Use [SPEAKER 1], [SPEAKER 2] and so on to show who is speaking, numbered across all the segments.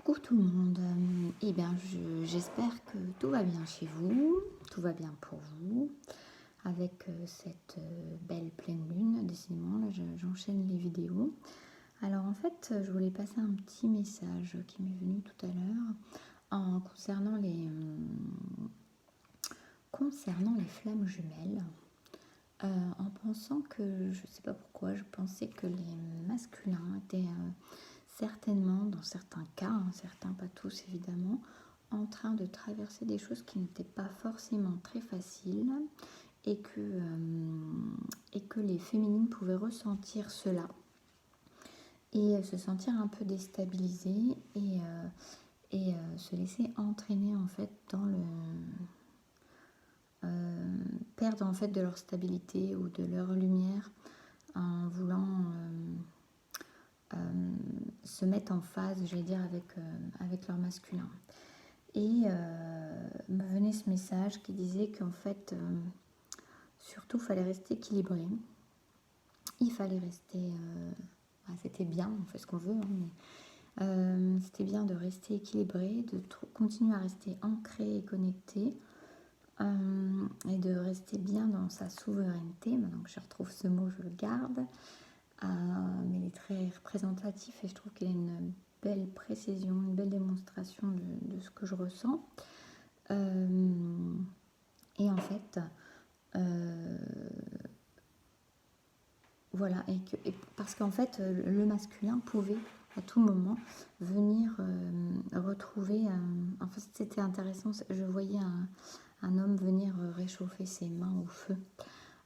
[SPEAKER 1] Coucou tout le monde. Eh bien, j'espère que tout va bien chez vous, tout va bien pour vous, avec cette belle pleine lune. Décidément, là, j'enchaîne les vidéos. Alors, en fait, je voulais passer un petit message qui m'est venu tout à l'heure concernant les flammes jumelles. En pensant que, je ne sais pas pourquoi, je pensais que les masculins étaient certainement, dans certains cas, certains pas tous évidemment, en train de traverser des choses qui n'étaient pas forcément très faciles et que les féminines pouvaient ressentir cela et se sentir un peu déstabilisées et se laisser entraîner en fait dans le perdre en fait de leur stabilité ou de leur lumière en voulant se mettre en phase, j'allais dire, avec leur masculin. Et me venait ce message qui disait qu'en fait, surtout, il fallait rester équilibré. Il fallait rester... c'était bien, on fait ce qu'on veut, mais c'était bien de rester équilibré, de continuer à rester ancré et connecté, et de rester bien dans sa souveraineté. Maintenant que je retrouve ce mot, je le garde. Mais il est très représentatif et je trouve qu'il a une belle précision, une belle démonstration de ce que je ressens. Et en fait, voilà, parce qu'en fait, le masculin pouvait à tout moment venir retrouver. En fait, c'était intéressant. Je voyais un homme venir réchauffer ses mains au feu.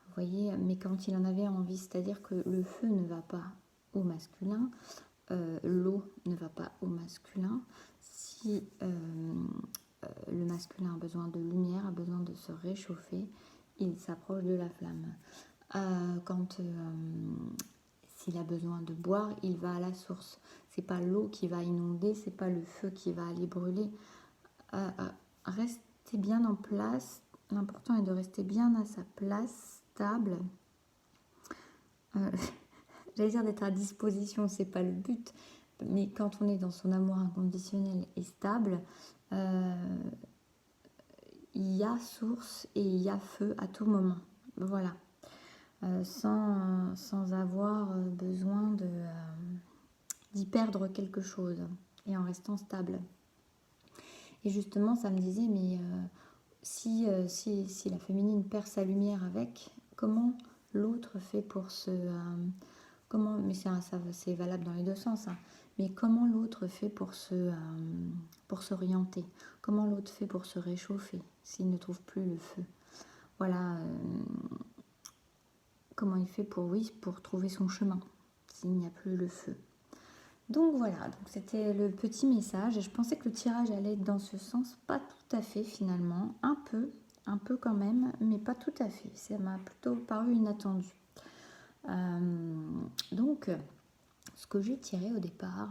[SPEAKER 1] Vous voyez, mais quand il en avait envie, c'est-à-dire que le feu ne va pas au masculin, l'eau ne va pas au masculin. Si le masculin a besoin de lumière, a besoin de se réchauffer, il s'approche de la flamme. S'il a besoin de boire, il va à la source. C'est pas l'eau qui va inonder, c'est pas le feu qui va aller brûler. Restez bien en place. L'important est de rester bien à sa place, stable. J'allais dire d'être à disposition, c'est pas le but. Mais quand on est dans son amour inconditionnel et stable, il y a source et il y a feu à tout moment. Voilà. Sans avoir besoin d'y perdre quelque chose et en restant stable. Et justement, ça me disait, mais si la féminine perd sa lumière avec, comment l'autre fait pour mais c'est valable dans les deux sens, hein, mais comment l'autre fait pour s'orienter, comment l'autre fait pour se réchauffer s'il ne trouve plus le feu. Voilà, comment il fait pour trouver son chemin s'il n'y a plus le feu. Donc voilà, donc c'était le petit message et je pensais que le tirage allait être dans ce sens, pas tout à fait finalement, un peu quand même, mais pas tout à fait. Ça m'a plutôt paru inattendu. Donc, ce que j'ai tiré au départ,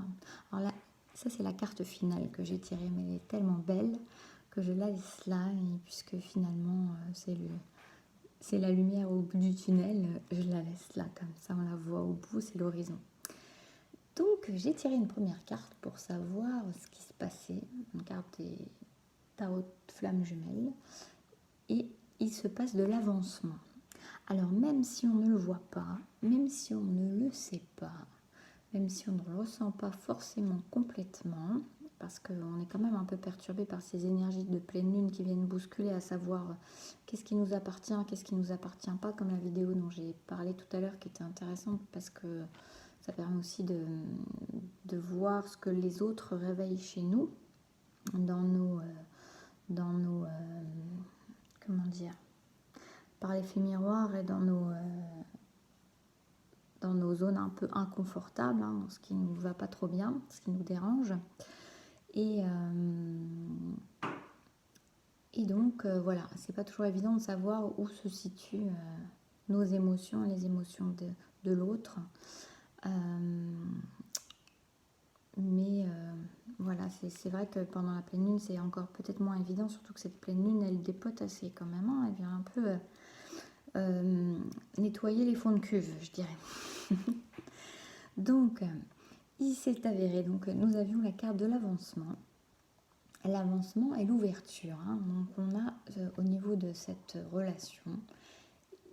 [SPEAKER 1] alors là, ça c'est la carte finale que j'ai tirée, mais elle est tellement belle que je la laisse là, et puisque finalement c'est la lumière au bout du tunnel, je la laisse là, comme ça on la voit au bout, c'est l'horizon. Donc j'ai tiré une première carte pour savoir ce qui se passait, une carte des tarots de flammes jumelles, et il se passe de l'avancement. Alors même si on ne le voit pas, même si on ne le sait pas, même si on ne le ressent pas forcément complètement, parce qu'on est quand même un peu perturbé par ces énergies de pleine lune qui viennent bousculer, à savoir qu'est-ce qui nous appartient, qu'est-ce qui ne nous appartient pas, comme la vidéo dont j'ai parlé tout à l'heure qui était intéressante parce que ça permet aussi de voir ce que les autres réveillent chez nous dans nos comment dire, par l'effet miroir et dans nos zones un peu inconfortables, hein, dans ce qui ne nous va pas trop bien, ce qui nous dérange. Et donc, voilà, c'est pas toujours évident de savoir où se situent nos émotions et les émotions de l'autre. Mais voilà, c'est vrai que pendant la pleine lune, c'est encore peut-être moins évident, surtout que cette pleine lune, elle dépote assez quand même. Hein, elle vient un peu nettoyer les fonds de cuve, je dirais. Donc, il s'est avéré, donc nous avions la carte de l'avancement. L'avancement et l'ouverture. Hein. Donc on a au niveau de cette relation,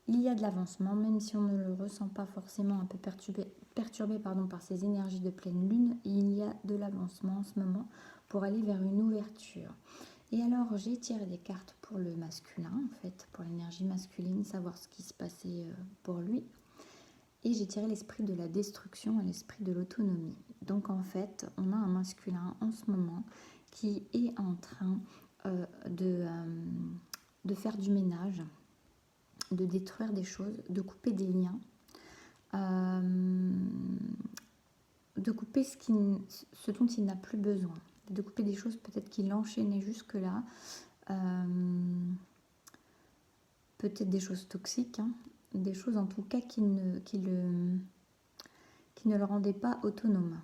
[SPEAKER 1] il y a de l'avancement, même si on ne le ressent pas forcément un peu perturbé par ces énergies de pleine lune, il y a de l'avancement en ce moment pour aller vers une ouverture. Et alors j'ai tiré des cartes pour le masculin, en fait, pour l'énergie masculine, savoir ce qui se passait pour lui. Et j'ai tiré l'esprit de la destruction et l'esprit de l'autonomie. Donc en fait, on a un masculin en ce moment qui est en train de faire du ménage, de détruire des choses, de couper des liens, de couper ce dont il n'a plus besoin, de couper des choses peut-être qu'il enchaînait jusque-là, peut-être des choses toxiques, hein, des choses en tout cas qui ne le rendaient pas autonome.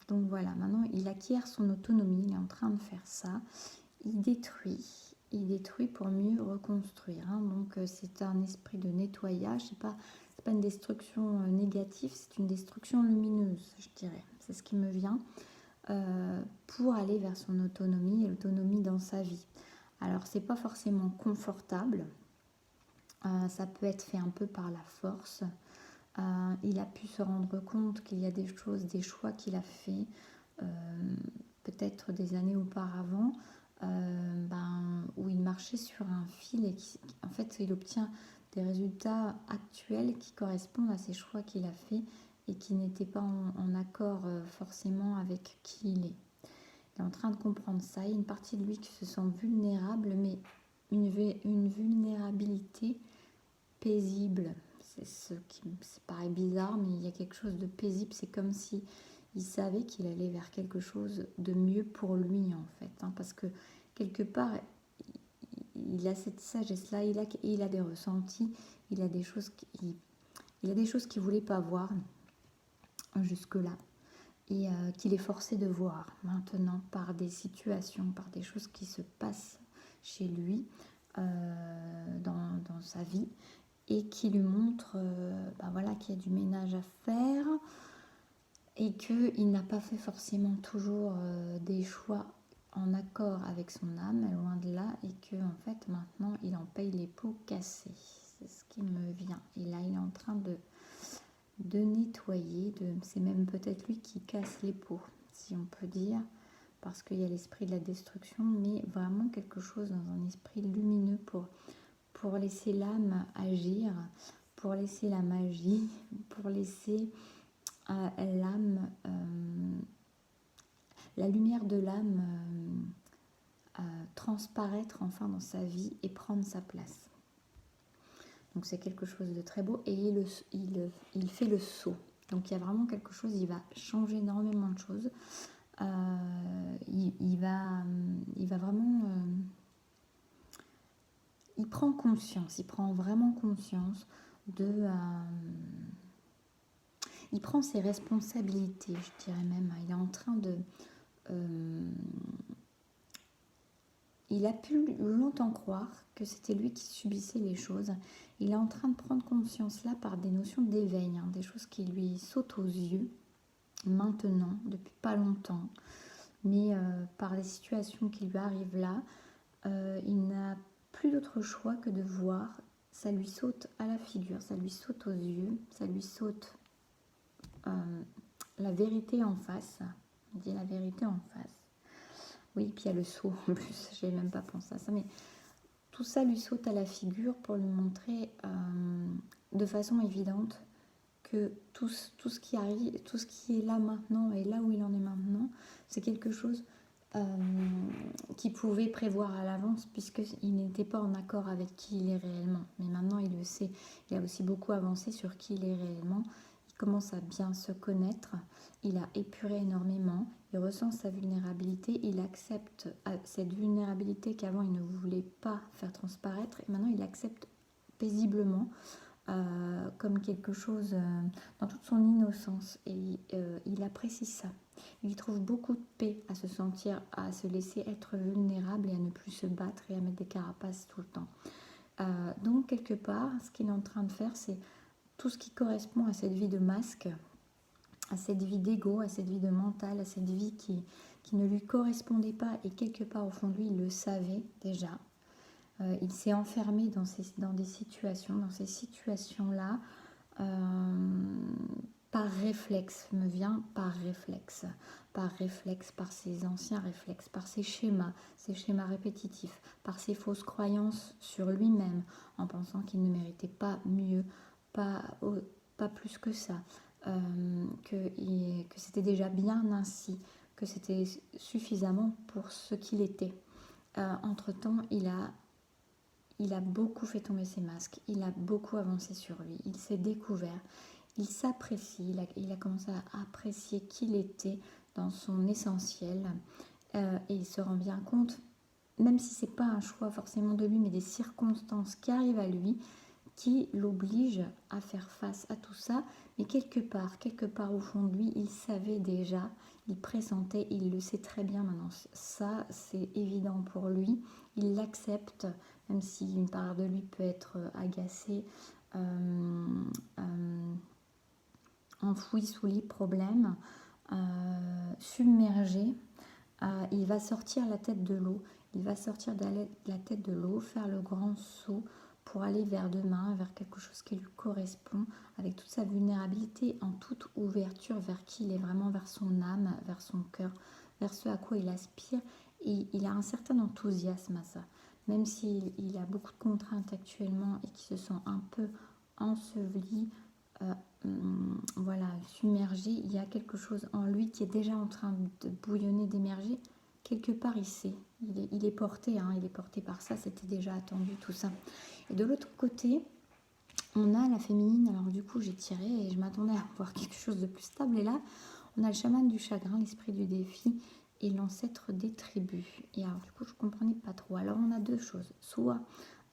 [SPEAKER 1] Donc voilà, maintenant il acquiert son autonomie, il est en train de faire ça, il détruit pour mieux reconstruire. Hein. Donc c'est un esprit de nettoyage, c'est pas une destruction négative, c'est une destruction lumineuse, je dirais. C'est ce qui me vient pour aller vers son autonomie et l'autonomie dans sa vie. Alors c'est pas forcément confortable, ça peut être fait un peu par la force. Il a pu se rendre compte qu'il y a des choses, des choix qu'il a fait peut-être des années auparavant, où il marchait sur un fil et en fait il obtient des résultats actuels qui correspondent à ces choix qu'il a fait et qui n'étaient pas en accord forcément avec qui il est. Il est en train de comprendre ça. Il y a une partie de lui qui se sent vulnérable, mais une vulnérabilité paisible. C'est ce qui paraît bizarre, mais il y a quelque chose de paisible. C'est comme si il savait qu'il allait vers quelque chose de mieux pour lui, en fait. Hein, parce que quelque part, il a cette sagesse-là, il a des ressentis, il a des choses qu'il ne voulait pas voir jusque-là. Et qu'il est forcé de voir maintenant par des situations, par des choses qui se passent chez lui dans sa vie et qui lui montrent qu'il y a du ménage à faire et qu'il n'a pas fait forcément toujours des choix en accord avec son âme, loin de là, et que en fait maintenant il en paye les pots cassés. C'est ce qui me vient. Et là il est en train de nettoyer, c'est même peut-être lui qui casse les pots, si on peut dire, parce qu'il y a l'esprit de la destruction, mais vraiment quelque chose dans un esprit lumineux pour laisser l'âme agir, pour laisser la magie, pour laisser l'âme, la lumière de l'âme transparaître enfin dans sa vie et prendre sa place. Donc c'est quelque chose de très beau et il fait le saut. Donc il y a vraiment quelque chose, il va changer énormément de choses. Il va vraiment... il prend vraiment conscience de... il prend ses responsabilités, je dirais même. Il est en train de... il a pu longtemps croire que c'était lui qui subissait les choses. Il est en train de prendre conscience là par des notions d'éveil, hein, des choses qui lui sautent aux yeux maintenant, depuis pas longtemps. Mais par les situations qui lui arrivent là, il n'a plus d'autre choix que de voir. Ça lui saute à la figure, ça lui saute aux yeux, ça lui saute la vérité en face. On dit la vérité en face. Oui, puis il y a le saut en plus, je n'avais même pas pensé à ça, mais tout ça lui saute à la figure pour lui montrer de façon évidente que tout ce qui arrive, tout ce qui est là maintenant et là où il en est maintenant, c'est quelque chose qu'il pouvait prévoir à l'avance puisqu'il n'était pas en accord avec qui il est réellement. Mais maintenant il le sait, il a aussi beaucoup avancé sur qui il est réellement. Il commence à bien se connaître, il a épuré énormément, il ressent sa vulnérabilité, il accepte cette vulnérabilité qu'avant il ne voulait pas faire transparaître et maintenant il accepte paisiblement comme quelque chose dans toute son innocence et il apprécie ça. Il y trouve beaucoup de paix à se sentir, à se laisser être vulnérable et à ne plus se battre et à mettre des carapaces tout le temps. Donc quelque part, ce qu'il est en train de faire, c'est tout ce qui correspond à cette vie de masque, à cette vie d'ego, à cette vie de mental, à cette vie qui ne lui correspondait pas et quelque part au fond de lui, il le savait déjà. Il s'est enfermé dans des situations, dans ces situations-là, par réflexe, me vient par réflexe, par ses anciens réflexes, par ses schémas répétitifs, par ses fausses croyances sur lui-même, en pensant qu'il ne méritait pas mieux, pas, pas plus que ça, que c'était déjà bien ainsi, que c'était suffisamment pour ce qu'il était. Entre-temps, il a beaucoup fait tomber ses masques, il a beaucoup avancé sur lui, il s'est découvert, il s'apprécie, il a commencé à apprécier qui il était dans son essentiel, et il se rend bien compte, même si c'est pas un choix forcément de lui, mais des circonstances qui arrivent à lui, qui l'obligent à faire face à tout ça, mais quelque part au fond de lui, il savait déjà, il pressentait, il le sait très bien maintenant, ça c'est évident pour lui, il l'accepte, même si une part de lui peut être agacée, enfouie sous les problèmes, submergé, il va sortir la tête de l'eau, il va sortir de la tête de l'eau, faire le grand saut pour aller vers demain, vers quelque chose qui lui correspond, avec toute sa vulnérabilité, en toute ouverture vers qui il est vraiment, vers son âme, vers son cœur, vers ce à quoi il aspire. Et il a un certain enthousiasme à ça, même s'il a beaucoup de contraintes actuellement et qu'il se sent un peu enseveli, voilà, submergé, il y a quelque chose en lui qui est déjà en train de bouillonner, d'émerger. Quelque part, il sait, il est porté, hein, il est porté par ça, c'était déjà attendu tout ça. Et de l'autre côté, on a la féminine, alors du coup j'ai tiré et je m'attendais à voir quelque chose de plus stable. Et là, on a le chaman du chagrin, l'esprit du défi et l'ancêtre des tribus. Et alors du coup, je ne comprenais pas trop. Alors on a deux choses. Soit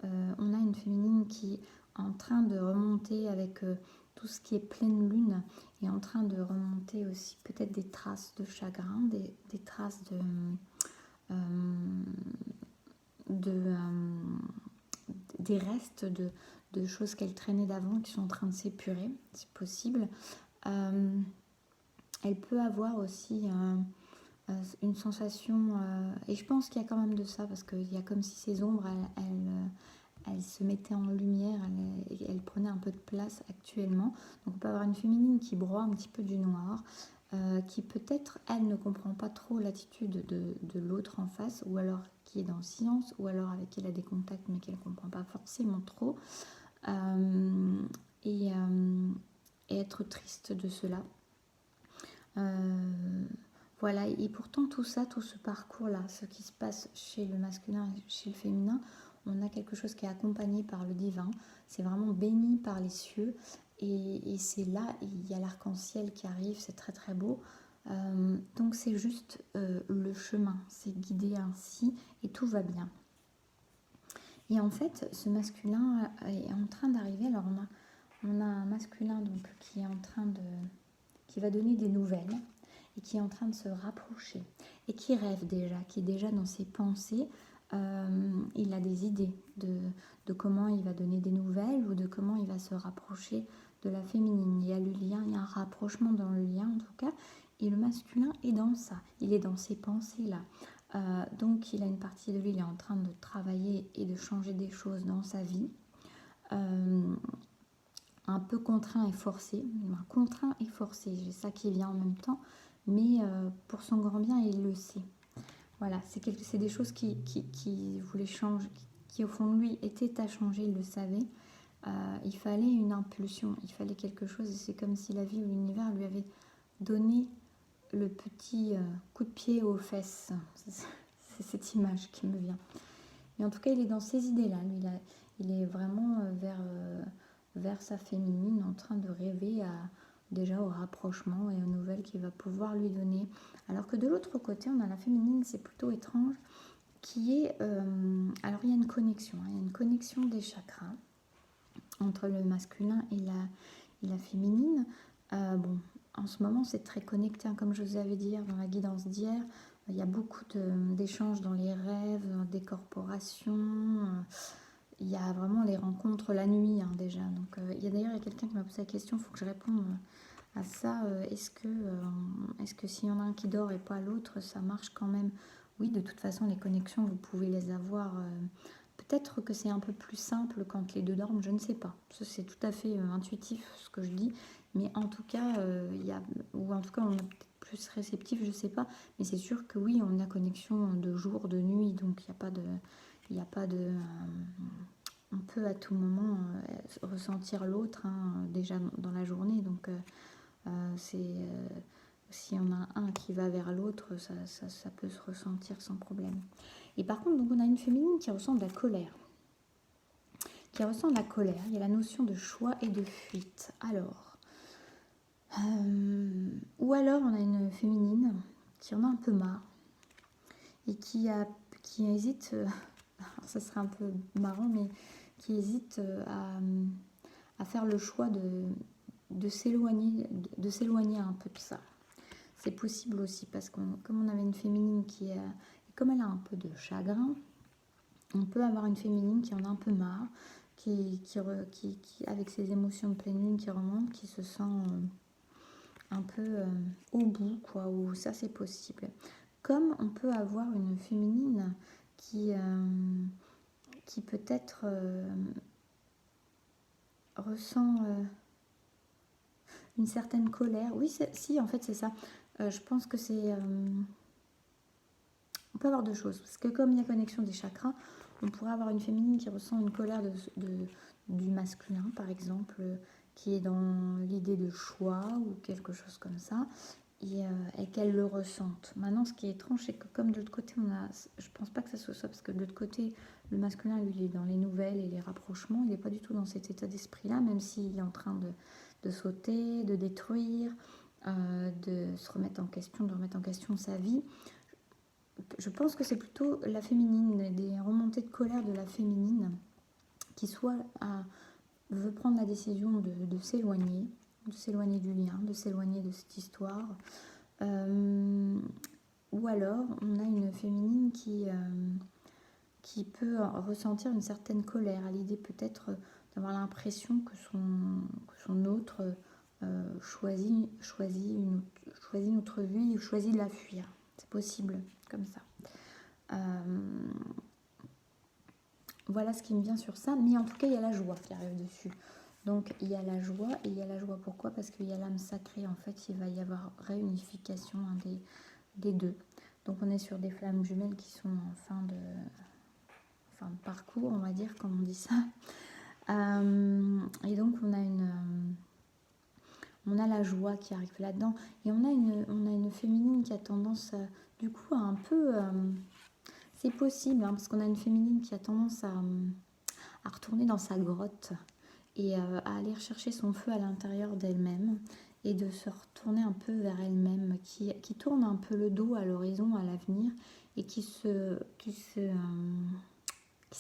[SPEAKER 1] on a une féminine qui est en train de remonter avec tout ce qui est pleine lune et en train de remonter aussi peut-être des traces de chagrin, des traces euh, de des restes de choses qu'elle traînait d'avant qui sont en train de s'épurer, c'est possible. Elle peut avoir aussi une sensation, et je pense qu'il y a quand même de ça, parce qu'il y a comme si ces ombres, elles se mettaient en lumière, elles prenaient un peu de place actuellement. Donc on peut avoir une féminine qui broie un petit peu du noir, qui peut-être, elle ne comprend pas trop l'attitude de l'autre en face, ou alors qui est dans le silence, ou alors avec qui elle a des contacts mais qu'elle ne comprend pas forcément trop, et être triste de cela. Voilà, et pourtant tout ça, tout ce parcours-là, ce qui se passe chez le masculin et chez le féminin, on a quelque chose qui est accompagné par le divin, c'est vraiment béni par les cieux, et c'est là, il y a l'arc-en-ciel qui arrive, c'est très très beau. Donc c'est juste le chemin, c'est guidé ainsi, et tout va bien. Et en fait, ce masculin est en train d'arriver, alors on a un masculin donc, qui est en train qui va donner des nouvelles, et qui est en train de se rapprocher, et qui rêve déjà, qui est déjà dans ses pensées, il a des idées de comment il va donner des nouvelles, ou de comment il va se rapprocher de la féminine. Il y a le lien, il y a un rapprochement dans le lien en tout cas, et le masculin est dans ça, il est dans ces pensées-là. Donc il a une partie de lui, il est en train de travailler et de changer des choses dans sa vie. Un peu contraint et forcé, j'ai ça qui vient en même temps, mais pour son grand bien, il le sait. Voilà, c'est des choses qui voulaient changer, qui au fond de lui étaient à changer, il le savait. Il fallait une impulsion, il fallait quelque chose, et c'est comme si la vie ou l'univers lui avait donné le petit coup de pied aux fesses. C'est cette image qui me vient. Mais en tout cas, il est dans ces idées-là, lui, il est vraiment vers sa féminine, en train de rêver déjà au rapprochement et aux nouvelles qu'il va pouvoir lui donner. Alors que de l'autre côté, on a la féminine, c'est plutôt étrange, qui est... alors il y a une connexion, hein, il y a une connexion des chakras entre le masculin et la féminine. Bon, en ce moment, c'est très connecté, hein, comme je vous avais dit dans la guidance d'hier. Il y a beaucoup d'échanges dans les rêves, des corporations. Il y a vraiment les rencontres la nuit, hein, déjà. Donc, il y a d'ailleurs quelqu'un qui m'a posé la question, il faut que je réponde à ça, est-ce que s'il y en a un qui dort et pas l'autre, ça marche quand même? Oui, de toute façon, les connexions, vous pouvez les avoir. Peut-être que c'est un peu plus simple quand les deux dorment, je ne sais pas. Ça, c'est tout à fait intuitif ce que je dis. Mais en tout cas, ou en tout cas, on est peut-être plus réceptif, je ne sais pas. Mais c'est sûr que oui, on a connexion de jour, de nuit, donc il n'y a pas de. Il n'y a pas de. On peut à tout moment ressentir l'autre, hein, déjà dans la journée. Donc, s'il y en a un qui va vers l'autre, ça peut se ressentir sans problème. Et par contre, donc, on a une féminine qui ressent de la colère. Qui ressent de la colère. Il y a la notion de choix et de fuite. Alors, ou alors on a une féminine qui en a un peu marre et qui hésite, alors ça serait un peu marrant, mais qui hésite à faire le choix de s'éloigner un peu de ça. C'est possible aussi parce que comme on avait une féminine comme elle a un peu de chagrin, on peut avoir une féminine qui en a un peu marre, qui avec ses émotions de pleine lune qui remontent, qui se sent un peu au bout, quoi, ou ça c'est possible. Comme on peut avoir une féminine qui peut-être ressent une certaine colère. Oui, si, en fait c'est ça. Je pense que c'est... on peut avoir deux choses, parce que comme il y a connexion des chakras, on pourrait avoir une féminine qui ressent une colère du masculin, par exemple, qui est dans l'idée de choix ou quelque chose comme ça, et qu'elle le ressente. Maintenant, ce qui est étrange, c'est que comme de l'autre côté, je pense pas que ça se soit, parce que de l'autre côté, le masculin, lui, il est dans les nouvelles et les rapprochements, il n'est pas du tout dans cet état d'esprit-là, même s'il est en train de sauter, de détruire, de se remettre en question, de remettre en question sa vie. Je pense que c'est plutôt la féminine, des remontées de colère de la féminine qui soit veut prendre la décision de s'éloigner du lien, de s'éloigner de cette histoire. Ou alors on a une féminine qui peut ressentir une certaine colère à l'idée peut-être d'avoir l'impression que son autre choisit notre vie ou choisit de la fuir. C'est possible comme ça. Voilà ce qui me vient sur ça, mais en tout cas il y a la joie qui arrive dessus. Donc il y a la joie, et il y a la joie pourquoi? Parce qu'il y a l'âme sacrée, en fait il va y avoir réunification des deux. Donc on est sur des flammes jumelles qui sont en fin de parcours, on va dire, comme on dit ça. Et donc on a la joie qui arrive là-dedans, et on a une féminine qui a tendance du coup à un peu... c'est possible, hein, parce qu'on a une féminine qui a tendance à retourner dans sa grotte et à aller rechercher son feu à l'intérieur d'elle-même et de se retourner un peu vers elle-même, qui tourne un peu le dos à l'horizon, à l'avenir, et qui se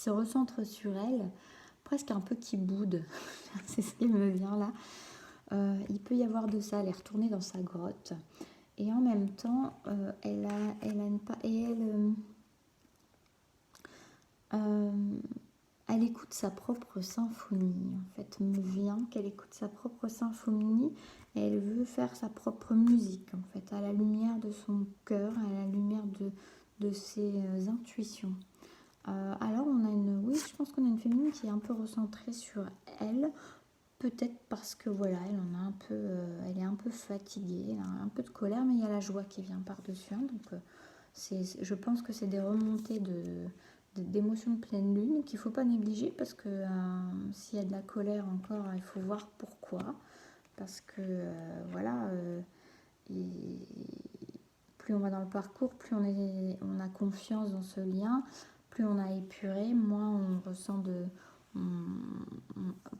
[SPEAKER 1] recentre sur elle, presque un peu qui boude. C'est ce qui me vient là. Il peut y avoir de ça, elle est retournée dans sa grotte. Et en même temps, elle écoute sa propre symphonie. En fait, me vient qu'elle écoute sa propre symphonie et elle veut faire sa propre musique, en fait, à la lumière de son cœur, à la lumière de ses intuitions. Alors, oui, je pense qu'on a une féminine qui est un peu recentrée sur elle. Peut-être parce que voilà, elle est un peu fatiguée, elle a un peu de colère, mais il y a la joie qui vient par-dessus. Hein, donc, je pense que c'est des remontées d'émotions de pleine lune qu'il ne faut pas négliger, parce que s'il y a de la colère encore, il faut voir pourquoi. Parce que voilà, plus on va dans le parcours, plus on a confiance dans ce lien, plus on a épuré, moins on ressent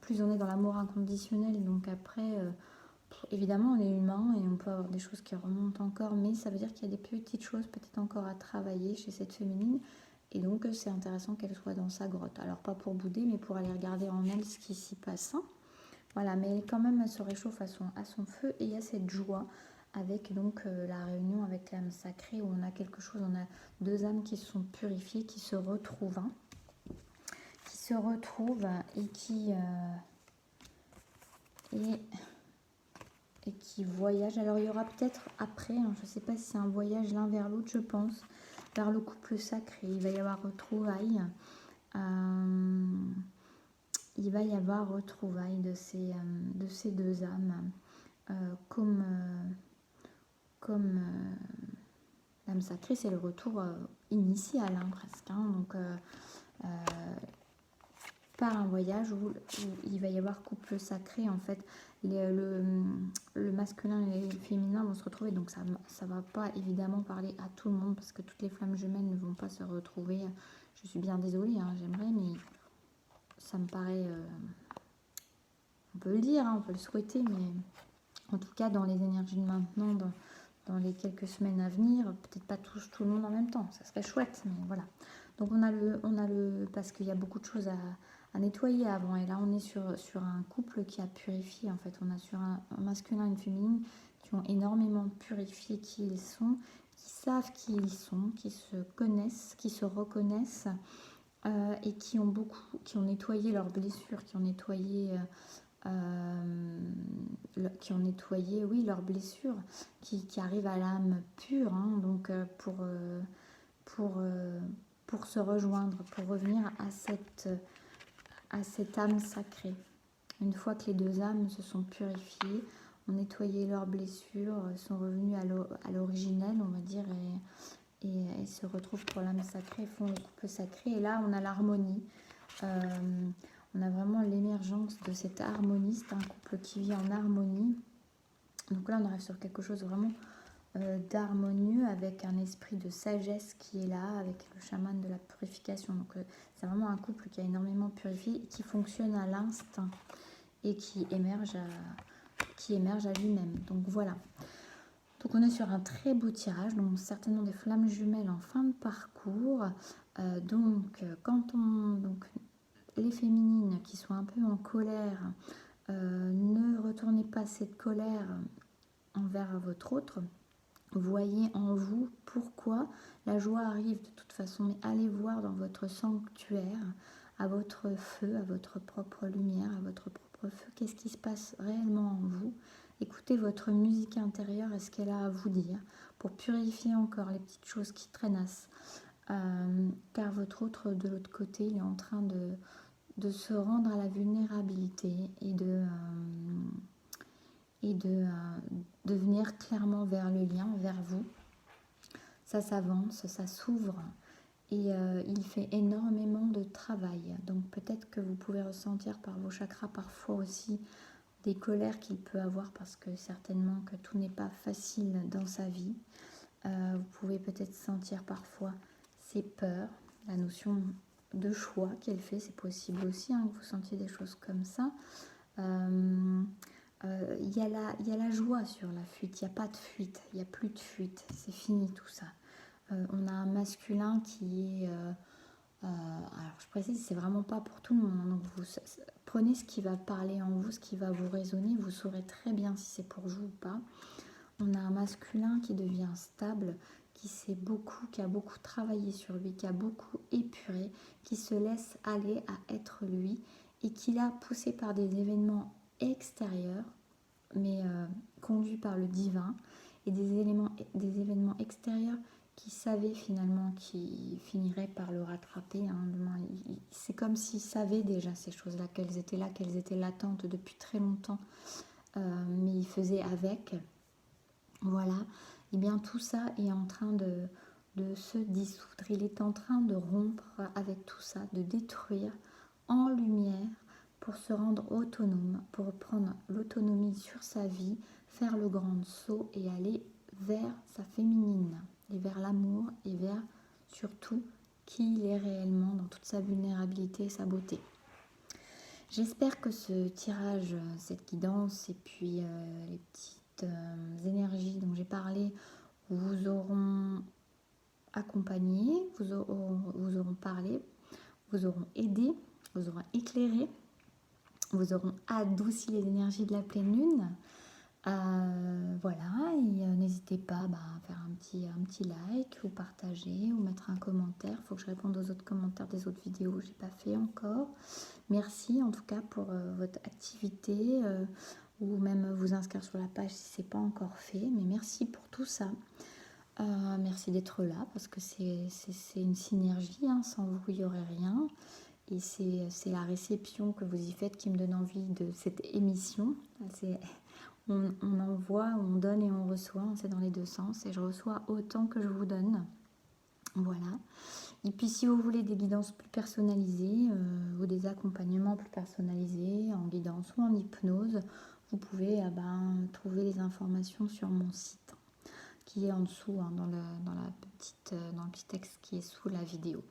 [SPEAKER 1] plus on est dans l'amour inconditionnel. Donc après, évidemment, on est humain et on peut avoir des choses qui remontent encore, mais ça veut dire qu'il y a des petites choses peut-être encore à travailler chez cette féminine. Et donc, c'est intéressant qu'elle soit dans sa grotte. Alors, pas pour bouder, mais pour aller regarder en elle ce qui s'y passe. Hein. Voilà, mais quand même, elle se réchauffe à son feu, et il y a cette joie avec donc la réunion avec l'âme sacrée, où on a quelque chose, on a deux âmes qui se sont purifiées, qui se retrouvent. Hein. Qui se retrouvent et qui... et qui voyagent. Alors il y aura peut-être après, hein, je ne sais pas si c'est un voyage l'un vers l'autre, je pense, vers le couple sacré. Il va y avoir retrouvailles. Il va y avoir retrouvailles de ces deux âmes, comme l'âme sacrée, c'est le retour initial, hein, presque. Hein, donc, par un voyage où il va y avoir couple sacré, en fait, le masculin et le féminin vont se retrouver. Donc, ça ne va pas évidemment parler à tout le monde parce que toutes les flammes jumelles ne vont pas se retrouver. Je suis bien désolée, hein, j'aimerais, mais ça me paraît... on peut le dire, hein, on peut le souhaiter, mais en tout cas, dans les énergies de maintenant, dans les quelques semaines à venir, peut-être pas tout le monde en même temps, ça serait chouette, mais voilà. Donc on a le parce qu'il y a beaucoup de choses à nettoyer avant, et là on est sur un couple qui a purifié, en fait, on a sur un masculin et une féminine qui ont énormément purifié qui ils sont, qui savent qui ils sont, qui se connaissent, qui se reconnaissent, et qui ont nettoyé leurs blessures, qui ont nettoyé oui, leurs blessures, qui arrivent à l'âme pure, hein, donc pour se rejoindre, pour revenir à cette âme sacrée. Une fois que les deux âmes se sont purifiées, ont nettoyé leurs blessures, sont revenus à l'originel, on va dire, et se retrouvent pour l'âme sacrée, font le couple sacré, et là on a l'harmonie. On a vraiment l'émergence de cette harmonie, c'est un couple qui vit en harmonie. Donc là, on arrive sur quelque chose vraiment d'harmonieux, avec un esprit de sagesse qui est là, avec le chaman de la purification. Donc c'est vraiment un couple qui a énormément purifié, qui fonctionne à l'instinct et qui émerge à lui-même. Donc voilà. Donc on est sur un très beau tirage, donc certainement des flammes jumelles en fin de parcours. Donc les féminines qui sont un peu en colère, ne retournez pas cette colère envers votre autre. Voyez en vous pourquoi la joie arrive de toute façon, mais allez voir dans votre sanctuaire, à votre feu, à votre propre lumière, à votre propre feu, qu'est-ce qui se passe réellement en vous. Écoutez votre musique intérieure et ce qu'elle a à vous dire pour purifier encore les petites choses qui traînassent. Car votre autre de l'autre côté, il est en train de se rendre à la vulnérabilité et de venir clairement vers le lien, vers vous. Ça s'avance, ça s'ouvre et il fait énormément de travail. Donc peut-être que vous pouvez ressentir par vos chakras parfois aussi des colères qu'il peut avoir, parce que certainement que tout n'est pas facile dans sa vie. Vous pouvez peut-être sentir parfois ses peurs, la notion de choix qu'elle fait, c'est possible aussi, hein, que vous sentiez des choses comme ça. Il y a la joie sur la fuite, il n'y a pas de fuite, il n'y a plus de fuite, c'est fini tout ça. On a un masculin qui est... alors je précise, c'est vraiment pas pour tout le monde, hein, donc prenez ce qui va parler en vous, ce qui va vous résonner, vous saurez très bien si c'est pour vous ou pas. On a un masculin qui devient stable, qui a beaucoup travaillé sur lui, qui a beaucoup épuré, qui se laisse aller à être lui, et qui l'a poussé par des événements extérieurs, mais conduits par le divin, et des événements extérieurs qui savait finalement qu'il finirait par le rattraper. Hein. C'est comme s'il savait déjà ces choses-là, qu'elles étaient latentes depuis très longtemps, mais il faisait avec. Voilà. Et bien tout ça est en train de se dissoudre. Il est en train de rompre avec tout ça, de détruire en lumière pour se rendre autonome, pour prendre l'autonomie sur sa vie, faire le grand saut et aller vers sa féminine, et vers l'amour, et vers surtout qui il est réellement dans toute sa vulnérabilité et sa beauté. J'espère que ce tirage, cette guidance et puis les petites énergies dont j'ai parlé vous auront accompagné, vous auront parlé, vous auront aidé, vous auront éclairé, vous auront adouci les énergies de la pleine lune. Voilà, et n'hésitez pas à faire un petit like, ou partager, ou mettre un commentaire. Il faut que je réponde aux autres commentaires des autres vidéos, je n'ai pas fait encore. Merci en tout cas pour votre activité. ou même vous inscrire sur la page si ce n'est pas encore fait. Mais merci pour tout ça. Merci d'être là parce que c'est une synergie, hein. Sans vous, il n'y aurait rien. Et c'est la réception que vous y faites qui me donne envie de cette émission. On envoie, on donne et on reçoit, c'est dans les deux sens. Et je reçois autant que je vous donne. Voilà. Et puis si vous voulez des guidances plus personnalisées ou des accompagnements plus personnalisés en guidance ou en hypnose, vous pouvez trouver les informations sur mon site qui est en dessous, hein, dans le petit texte qui est sous la vidéo.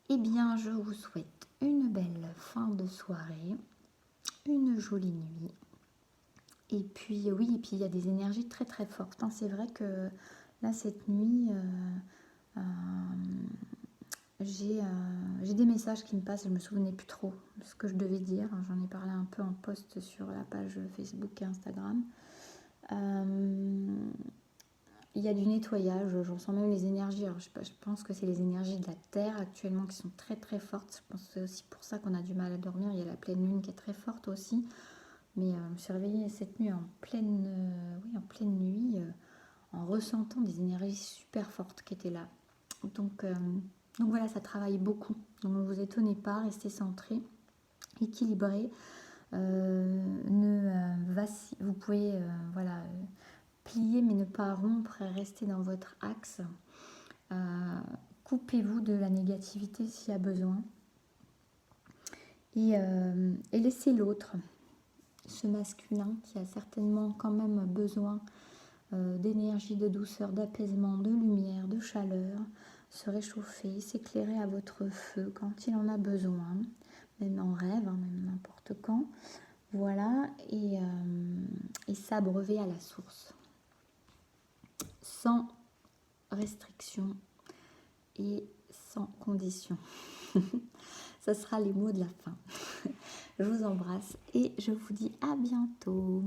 [SPEAKER 1] Eh bien, je vous souhaite une belle fin de soirée, une jolie nuit. Et puis oui, et puis il y a des énergies très très fortes, hein. C'est vrai que là, cette nuit, j'ai des messages qui me passent, je ne me souvenais plus trop de ce que je devais dire. J'en ai parlé un peu en post sur la page Facebook et Instagram. Il y a du nettoyage, j'en sens même les énergies. Alors, je pense que c'est les énergies de la Terre actuellement qui sont très très fortes. Je pense que c'est aussi pour ça qu'on a du mal à dormir. Il y a la pleine lune qui est très forte aussi. Mais je me suis réveillée cette nuit en pleine nuit, en ressentant des énergies super fortes qui étaient là. Donc voilà, ça travaille beaucoup. Donc ne vous étonnez pas, restez centré, équilibré. Vous pouvez plier mais ne pas rompre et rester dans votre axe. Coupez-vous de la négativité s'il y a besoin. Et laissez l'autre, ce masculin qui a certainement quand même besoin d'énergie, de douceur, d'apaisement, de lumière, de chaleur, se réchauffer, s'éclairer à votre feu quand il en a besoin, même en rêve, hein, même n'importe quand. Voilà, et s'abreuver à la source, sans restriction et sans condition. Ce sera les mots de la fin. Je vous embrasse et je vous dis à bientôt.